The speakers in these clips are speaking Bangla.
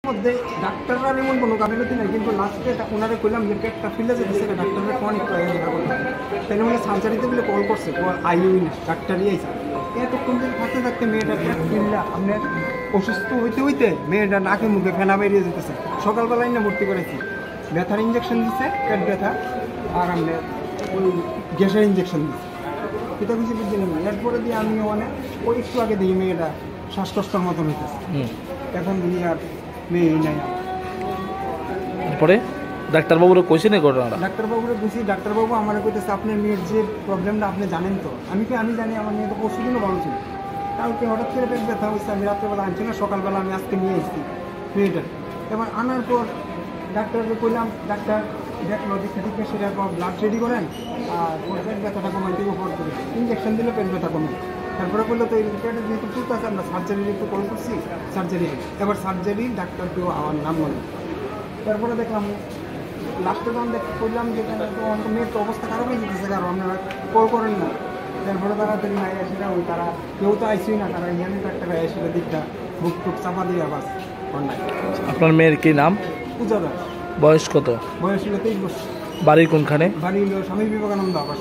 মধ্যে ডাক্তাররা এমন কোনো গাফিলতি নাই, কিন্তু লাস্টে ওনারে কইলাম যে পেটটা ফিলে যেতেছে ডাক্তাররা অনেক দেখা করতে, তাই বলে সার্জারিতে বলে কল করছে, আইউই না ডাক্তারই আইসা এতক্ষণ থেকে থাকতে থাকতে মেয়েটা পেট ফিল্লা আপনার অসুস্থ হইতে হইতে মেয়েটা নাকে মুখে ফেনা বেরিয়ে যেতেছে। সকালবেলায় না ভর্তি করেছি, ব্যথার ইঞ্জেকশন দিচ্ছে পেট ব্যথা, আর আমরা ওই গ্যাসের ইঞ্জেকশন দিচ্ছে, এটা কিছু বুঝতে নেই। এরপরে দিয়ে আমি মানে ওই একটু আগে দিই মেয়েটা শ্বাসকষ্টর মতন হইতেছে, এখন দিই আর মেয়েই নাই। তারপরে ডাক্তারবাবুরা কইছে না ঘটনাটা? ডাক্তারবাবুরা বুঝি, ডাক্তারবাবু আমার কইতেছে আপনার মেয়ের যে প্রবলেমটা আপনি জানেন তো। আমি জানি, আমার মেয়ে তো পরশু দিনও ভালো ছিল, কালকে হঠাৎ করে পেট ব্যথা হয়েছে, আমি রাত্রেবেলা আনছি না, সকালবেলা আমি আজকে নিয়ে এসেছি মেয়েটা। এবার আনার পর ডাক্তারকে কইলাম, ডাক্তার দেখলো দেখে ঠিক সেটা ব্লাড রেডি করেন আর ওর পেট ব্যথাটা কমাই থেকে উপর করে ইঞ্জেকশন দিলে পেট ব্যথা কমে। তারপরে বললো তো এই পেটে যেহেতু টুক আছে, আমরা সার্জারির একটু কল করছি, সার্জারি এবার সার্জারি ডাক্তারকেও আমার নাম বলে। তারপরে দেখলাম লাস্টে যখন করলাম যেখানে তো আমাদের মেয়ের তো অবস্থা খারাপ হয়ে যেতেছে, কারণ আপনারা কল করেন না। তারপরে তাড়াতাড়ি নাই আসে ওই তারা কেউ তো আইসিই না, তারা ইয়ানি ডাক্তাররা এসে দিকটা বুক টুক চাপা দিয়ে আবার অন্যায়। আপনার মেয়ের কি নাম? পূজা দাস। বয়স কত? বয়স হলো 23 বছর। বাড়ি কোনখানে? বাড়ি হলো স্বামী বিবেকানন্দ আবাস।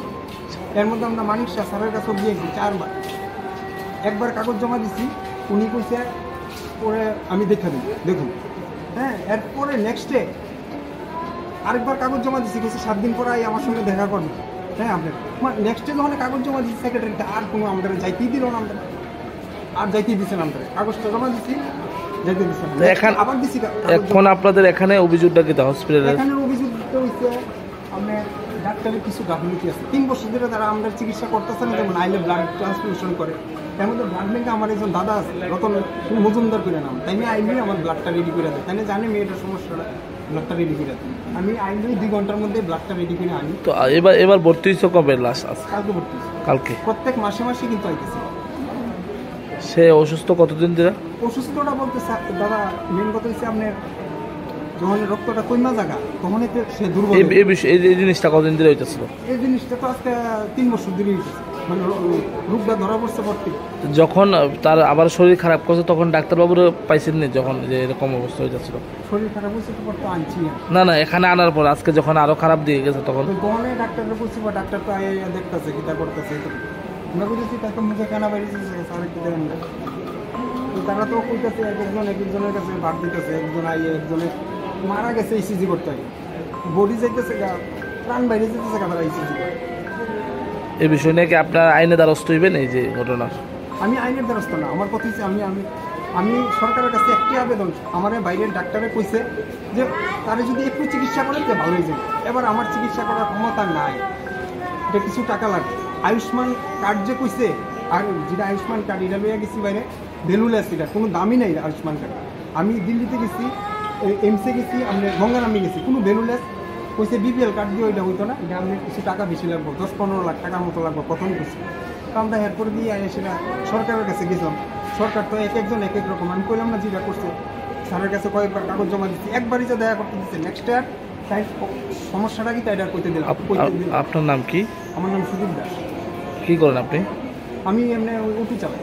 এর মধ্যে আমরা মানিক শাহ স্যারের কাছে গিয়েছি 4 বার। একবার কাগজ জমা দিছি, উনি কইছে পরে আমি দেখা দিই দেখুন, হ্যাঁ। এরপরে নেক্সট ডে আরেকবার কাগজ জমা দিচ্ছি, কিছু 7 দিন পরে আমার সঙ্গে দেখা করবে, হ্যাঁ। আপনার নেক্সট ডে যখন কাগজ জমা দিচ্ছি সেক্রেটারিটা আর কোনো আমাদের যাইতেই দিল না, আমাদের আর যাইতেই দিচ্ছে না, আমাদের কাগজটা জমা দিচ্ছি যাইতে দিচ্ছে না। আবার দিচ্ছি এখন আপনাদের এখানে অভিযোগটা কি হসপিটালে? এখানে অভিযোগটা হচ্ছে আপনার ডাক্তারের কিছু গাফিলতি আছে। 3 বছর ধরে তারা আমাদের চিকিৎসা করতেছে না, যেমন আইলে ব্লাড ট্রান্সফিউশন করে। এর মধ্যে ব্লাড ব্যাঙ্কে আমার একজন দাদা আছে, রতন মজুমদার করে নাম, তাই নিয়ে আইলে আমার ব্লাডটা রেডি করে দেয়, তাই না জানে মেয়েটার সমস্যাটা, ব্লাডটা রেডি করে দেয়। আমি আইলে 2 ঘন্টার মধ্যে ব্লাডটা রেডি করে আনি। তো এবার ভর্তি হয়েছে কবে? লাস্ট কালকে ভর্তি হয়েছে। কালকে? প্রত্যেক মাসে মাসে কিন্তু আইতেছে। সে অসুস্থ কতদিন ধরে? অসুস্থটা বলতে দাদা মেন কথা হচ্ছে আপনার যখন রক্তটা কইমা জায়গা তখন সে দুর্বল। এই জিনিসটা কতদিন ধরে হইতেছিল? এই জিনিসটা তো আজকে 3 বছর ধরে হইতেছে, মানে রোগটা ধরা পড়ছে ভর্তি। যখন তার আবার শরীর খারাপ করছে তখন ডাক্তারবাবুরা পাইছেন না? যখন যে এরকম অবস্থা হইতেছিল শরীর খারাপ হয়েছে তো আনছি না এখানে আনার পর আজকে যখন আরো খারাপ দিয়ে গেছে তখন ডাক্তাররা বলছি, বা ডাক্তার তো দেখতেছে কিতা করতেছে, আমরা বুঝেছি তাকে মুখে কেনা বেরিয়েছে স্যার কি দেন। তারা তো কইতেছে একজনের কাছে ভাগ দিতেছে, একজন আইয়ে একজনের মারা গেছে ইসিজি করতে হয়, বডি যাইতেছে প্রাণ বাইরে যেতেছে তারা ইসিজি করে। এই বিষয় নিয়ে কি আপনার আইনে দ্বারস্থ হইবেন? এই যে ঘটনার আমি আইনের দ্বারস্থ না, আমার কথা হচ্ছে আমি সরকারের কাছে একটি আবেদন, আমার বাইরের ডাক্তারে কইছে যে তারা যদি একটু চিকিৎসা করে তো ভালো হয়ে যাবে। এবার আমার চিকিৎসা করার ক্ষমতা নাই, এটা কিছু টাকা লাগে। আয়ুষ্মান কার্ড যে কইছে, আর যেটা আয়ুষ্মান কার্ড এটা লইয়া গেছি বাইরে ভ্যালুলেস, এটা কোনো দামই নাই আয়ুষ্মান কার্ড। আমি দিল্লিতে গেছি, এমসে গেছি, আমি গঙ্গারামে গেছি, কোনো ভ্যালুলেস কইছে বিপিএল কার্ড দিয়ে ওইটা হইতো না, এটা আমি কিছু টাকা বেশি লাগবো, 10-15 লাখ টাকার মতো লাগবো প্রথম কিছু। তো আমরা এরপরে দিয়ে সেটা সরকারের কাছে গেছিলাম, সরকার তো একজন এক এক রকম। আমি কইলাম না যেটা করছে, স্যারের কাছে কয়েকবার কাগজ জমা দিচ্ছি, একবারই তো দেখা করতে দিচ্ছে, নেক্সট ইয়ার তাই সমস্যাটা কি তাই এটা কইতে দিলাম। আপনার নাম কি? আমার নাম সুদীপ দাস। কি করেন আপনি? আমি এমনি অটো চালাই।